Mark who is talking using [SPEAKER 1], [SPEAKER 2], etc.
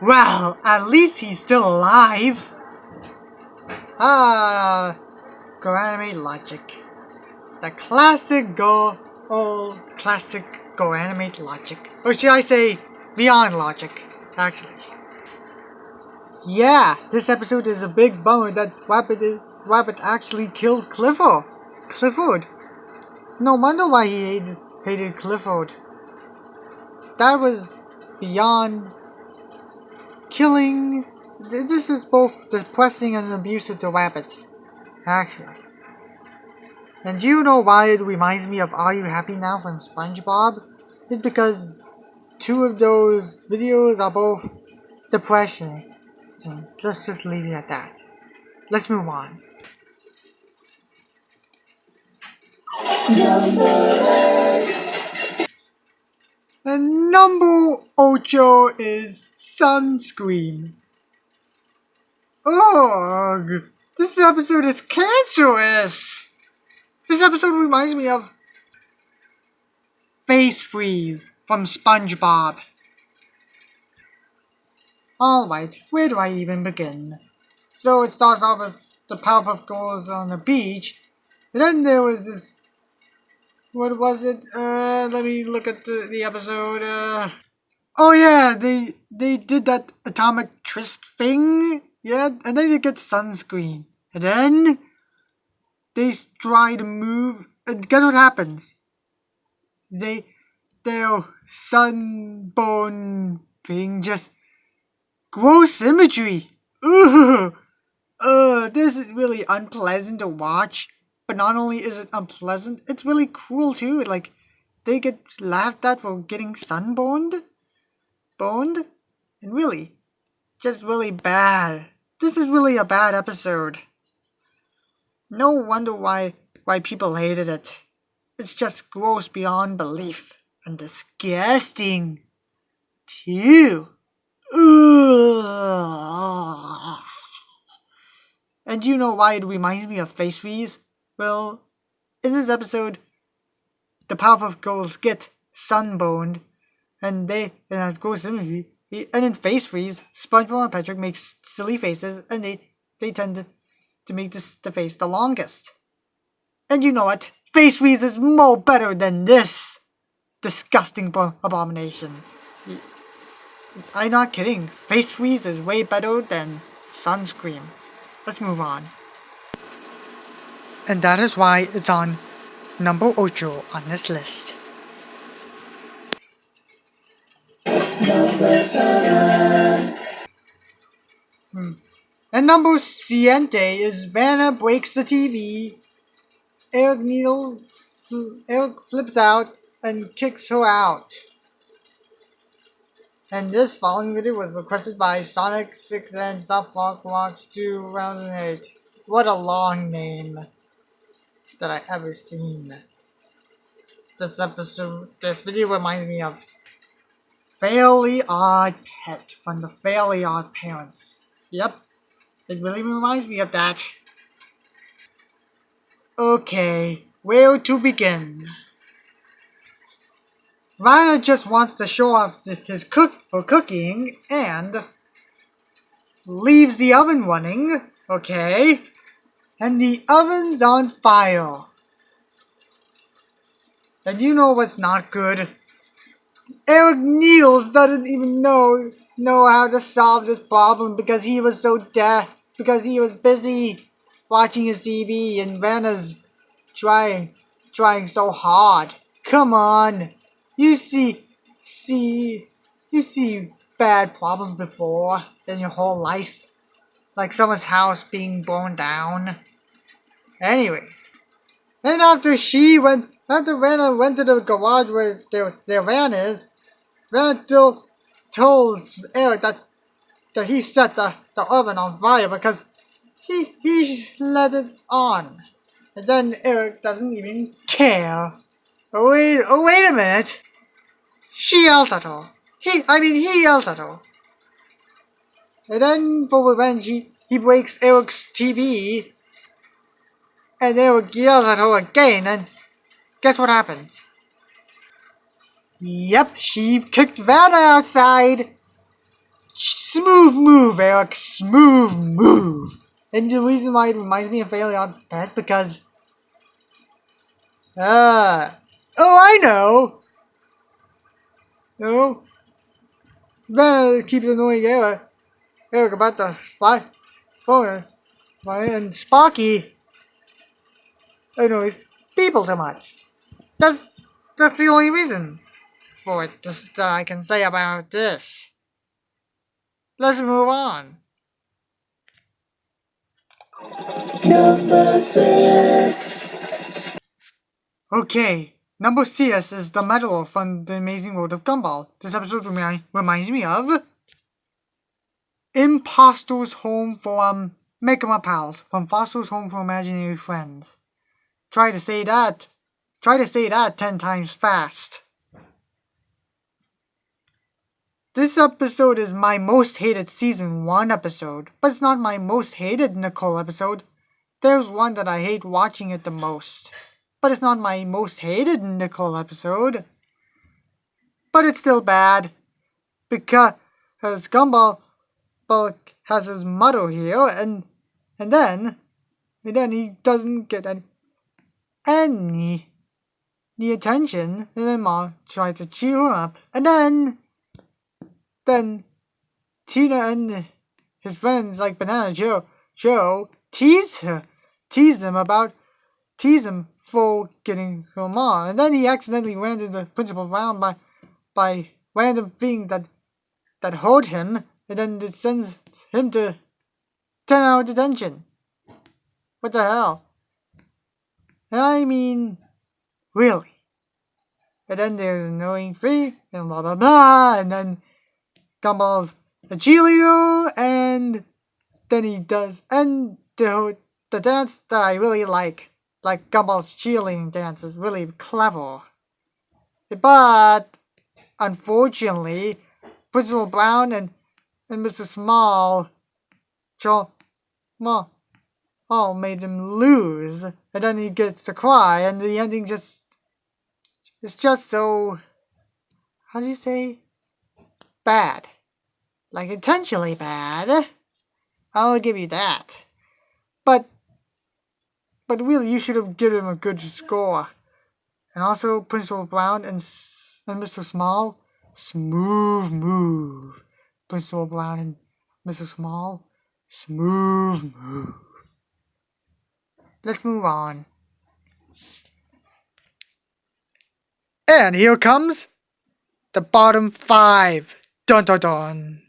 [SPEAKER 1] Well, at least he's still alive. Go animate logic. The classic go animate logic. Or should I say beyond logic, actually. Yeah, this episode is a big bummer that Rabbit actually killed Clifford. No wonder why he hated Clifford. That was beyond killing. This is both depressing and abusive to Rabbit, actually. And do you know why it reminds me of Are You Happy Now from SpongeBob? It's because two of those videos are both depression. So let's just leave it at that. Let's move on. And number 8 is sunscreen. Ugh, this episode is cancerous. This episode reminds me of Face Freeze from SpongeBob. Alright, where do I even begin? So it starts off with the Powerpuff Girls on the beach, and then there was this. What was it? Let me look at the episode. Oh yeah, they did that atomic tryst thing. Yeah, and then they get sunscreen, and then they try to move, and guess what happens? Their sunburn thing just gross imagery. Ugh. This is really unpleasant to watch. But not only is it unpleasant, it's really cruel too. Like, they get laughed at for getting sunburned. And really, just really bad. This is really a bad episode. No wonder why people hated it. It's just gross beyond belief. And disgusting. Too. Ugh. And do you know why it reminds me of Face Freeze? Well, in this episode, the Powerpuff Girls get sunburned, and has gross imagery. And in Face Freeze, SpongeBob and Patrick make silly faces, and they tend to make the face the longest. And you know what? Face Freeze is more better than this disgusting abomination. I'm not kidding. Face Freeze is way better than sunscreen. Let's move on. And that is why it's on number 8 on this list. Number 7. And number 7 is Vanna Breaks the TV. Eric flips out and kicks her out. And this following video was requested by Sonic6 and StopFox 2008. What a long name that I ever seen. This video reminds me of Fairly Odd Pet from the Fairly Odd Parents. Yep, it really reminds me of that. Okay, where to begin? Vanna just wants to show off her cooking and leaves the oven running, okay? And the oven's on fire. And you know what's not good? Eric Needles doesn't even know how to solve this problem because he was because he was busy watching his TV, and Vanna's trying so hard. Come on. You see bad problems before in your whole life, like someone's house being blown down. Anyways, and after Vanna went to the garage where their van is, Vanna still tells Eric that he set the oven on fire because he let it on, and then Eric doesn't even care. Oh wait a minute. She yells at her. He yells at her. And then for revenge, he breaks Eric's TV. And Eric yells at her again, and guess what happens? Yep, she kicked Vanna outside. Smooth move, Eric. Smooth move. And the reason why it reminds me of Fairly Odd Pet because... oh, I know! No? Vanna keeps annoying Eric about the bonus. And Sparky annoys people so much. That's the only reason for it that I can say about this. Let's move on. Number 6. Okay, number 6 is the medal from the Amazing World of Gumball. This episode reminds me of Imposter's Home for Make 'em Up Pals from Foster's Home for Imaginary Friends. Try to say that 10 times fast. This episode is my most hated Season 1 episode, but it's not my most hated Nicole episode. There's one that I hate watching it the most, but it's not my most hated Nicole episode. But it's still bad, because Gumball has his motto here, and then he doesn't get any attention, and then Mom tries to cheer him up, and then Tina and his friends like Banana Joe tease him for getting her mom, and then he accidentally ran into the principal Brown by random things that hurt him, and then it sends him to 10-hour detention. What the hell? And I mean, really. And then there's annoying thing, and blah blah blah, and then Gumball's a cheerleader, and then he does, and the dance that I really like Gumball's cheerleading dance is really clever. But, unfortunately, Principal Brown and Mr. Small all made him lose, and then he gets to cry, and the ending is just so, how do you say, bad. Like, intentionally bad. I'll give you that. But really, you should have given him a good score. And also, Principal Brown and Mr. Small, smooth move. Principal Brown and Mr. Small, smooth move. Let's move on. And here comes the bottom 5. Dun dun dun.